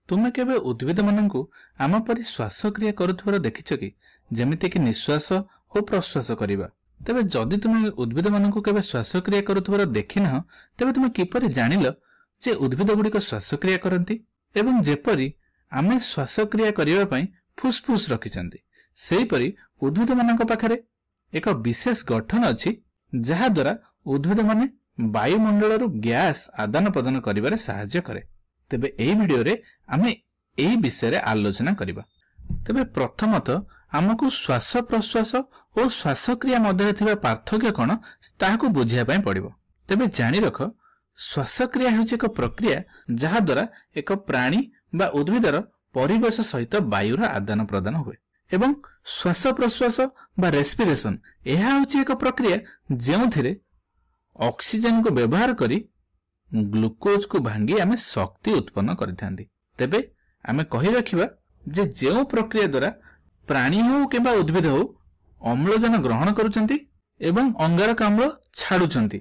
तुमे केबे उद्भिद माननकु आम परि श्वासक्रिया करुथबार देखिछ कि जेमिति कि निश्वास और प्रश्वास करिबा। तबे जदि तुमे उद्भिद माननकु केबे श्वासक्रिया करुथबार देखिना तबे तुमे किपरि जानिल जे उद्भिद गुडिक श्वासक्रिया करंती एवं जेपरि आमे श्वासक्रिया करिबा पई फुसफुस रखिचंती सेहि परि उद्भिद माननक पाखरे एक विशेष गठन अछि जहा द्वारा उद्भिद माने वायुमंडल गैस आदान प्रदान करिबारे सहायता करे। तेबे एई वीडियो रे आमे एई विषय रे आलोचना करिबा। तेबे प्रथमतः आमको श्वास प्रश्वास और श्वासक्रिया मध्य थिबा पार्थक्य कोन ताहाकू बुझिया पई पड़िबो। तेबे जानि रख श्वासक्रिया हेउछि एक प्रक्रिया जहा द्वारा एक प्राणी बा उद्भिदर परिवेश सहित वायुर आदान प्रदान हुए एवं श्वास प्रश्वास बा रेस्पिरेशन एहा हेउछि एक प्रक्रिया जेउथिरे ऑक्सीजन को व्यवहार करी ग्लूकोज को भांगी आमे शक्ति उत्पन्न करिथांदी। तेबे आमे कहि रखिबा जे जेउ प्रक्रिया द्वारा प्राणी हो केबा उद्भिद हो अम्लजान ग्रहण करूचंती एवं अंगारकाम्ल छाडुचंती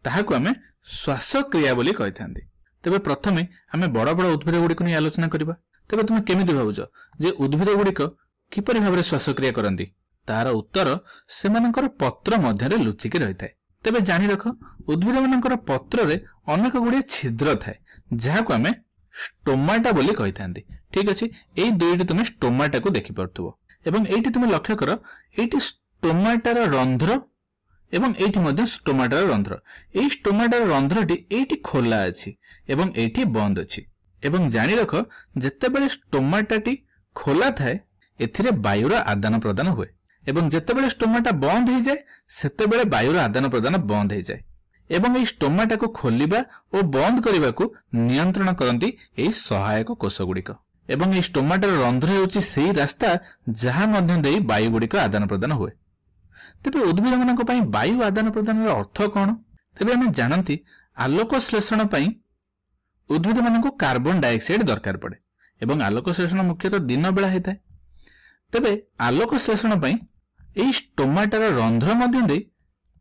ताहाकू आमे श्वासक्रिया बोली कहिथांदी। तेबे प्रथमे आमे बड़ बड़ उद्भिद गुडी को नि आलोचना करिबा। तेबे तुमे केमिति भाबुजो जे उद्भिद गुडी को किपरि भाबरे श्वासक्रिया करंती? तार उत्तर सेमानकर पत्र मध्य रे लुचिकी रहिथाय। तेबे जानि रख उद्भिद मानकर पत्र रे अनेक गुडी छिद्र थाए जाहाकू आमे स्टोमाटा बोली कहिथांदी। ठीक अछि, एई दुईटी तुमे स्टोमाटा को देखि परथुबो एवं एइटी तुमे लक्ष्य कर एइटी स्टोमाटार रंध्र एवं एइटी मध्ये स्टोमाटार रंध्र। एई स्टोमाटार रंध्रटी एइटी खोला अछि एवं एइटी बंद अछि एवं जानि रख जेतेबेले स्टोमाटाटी खोला थाए एथिरे वायुर आदान प्रदान हुए एवं जेतेबेले स्टोमाटा बंद हो जाए सेतेबेले वायुर आदान प्रदान बंद हो जाए एवं एई स्टोमाटा को खोलिबा और बंद करिबा को नियंत्रण करंती एई सहायक कोष गुडिक एवं एई स्टोमाटार रंध्र हेउछि सेही रास्ता जहा मध्य देई वायु गुडिक आदान प्रदान हुए। तेबे उद्भिद मानक पई वायु आदान प्रदान अर्थ कोन? तेबे हम जानंती आलोक श्लेषण पई उद्भिद मानक कार्बन डाइऑक्साइड दरकार पड़े एवं आलोक श्लेषण मुख्यतः दिन बेला हेताय। तेबे आलोक श्लेषण पई एई स्टोमाटार रंध्र मध्य दे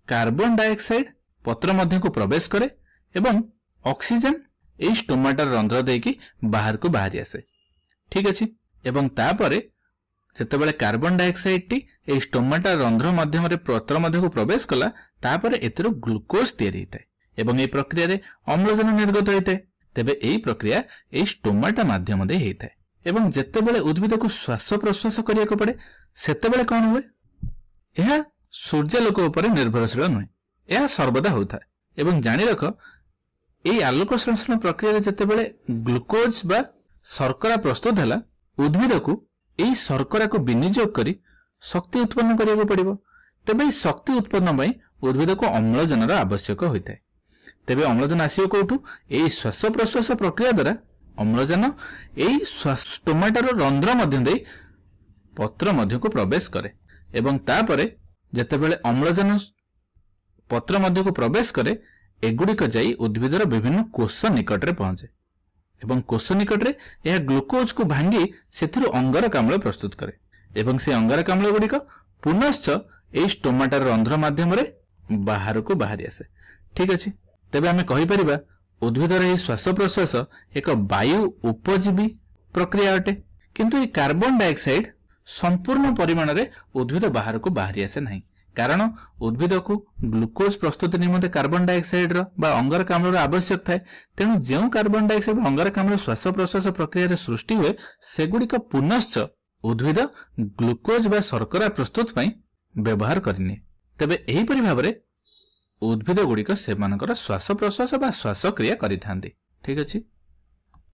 कार्बन डाइऑक्साइड पत्र मध्य को प्रवेश करे एवं ऑक्सीजन एई स्टोमाटार रंध्र देकी बाहर को बाहरी आसे। ठीक अछि, एवं तापरे जेतेबेले कार्बन डाइऑक्साइड टी एई स्टोमाटार रंध्र माध्यम रे पत्र मध्य को प्रवेश कला तापरे एतिरो ग्लूकोज तयारी हेताय एवं एई प्रक्रिया रे अम्लजान निर्गत हेताय। तेबे एई प्रक्रिया एई स्टोमाटा माध्यम दे हेताय एवं जेतेबेले उद्भिद को श्वास प्रश्वास करिया को पड़े सेतेबेले कोन हुए? एहा सूर्यालोक उपरे निर्भरशील नुहे, एहा सर्वदा होता एवं जानि रख एई आलोक संश्लेषण प्रक्रिया रे जेतेबेले ग्लूकोज बा शर्करा प्रस्तुत हैला उद्भिद को एई शर्करा को विनियोग करी शक्ति उत्पन्न करिया को पड़िबो। तेबे शक्ति उत्पन्न पई उद्भिद को अम्लजान आवश्यक होइताय। तेबे अम्लजान आसीयो कोठु? एई श्वास प्रश्वास प्रक्रिया द्वारा अम्लजान एई स्टोमाटार रंध्र मध्य दे पत्र मध्य को प्रवेश करे एवं तापरे जेतेबेले अम्लजान पत्र मध्य को प्रवेश करे एगुडिक जाई उद्भिदर विभिन्न कोष निकट रे पहुंचे एवं कोष निकट रे यह ग्लूकोज को भांगी सेथिरु अंगारकाम्ल प्रस्तुत करे एवं से अंगारकाम्ल गुडिक पुनश्च एई स्टोमाटार रंध्र माध्यम रे बाहर को बाहरी आसे। ठीक अछि, तेबे आमे कहि परिबा उद्भिदर एई श्वास प्रश्वास एक वायु उपजीवी प्रक्रिया अटे किंतु ए कार्बन डाइऑक्साइड संपूर्ण परिमाण रे उद्भिद बाहर को बाहरी आसे नहीं कारण उद्भिद को ग्लूकोज प्रस्तुति निमंते कार्बन डाइऑक्साइड रो बा अंगारकाम्ल रो आवश्यक थाए। तेणु जेउ कार्बन डाइऑक्साइड अंगारकाम्ल श्वास प्रश्वास प्रक्रिया रे सृष्टि हुए सेगुडिक पुनश्च उद्भिद ग्लूकोज बा शर्करा प्रस्तुत पई व्यवहार करिने। तेबे एही परि भाबरे उद्भिद गुडिक सेमानकर श्वास प्रश्वास बा श्वासक्रिया करिथांती। ठीक अछि।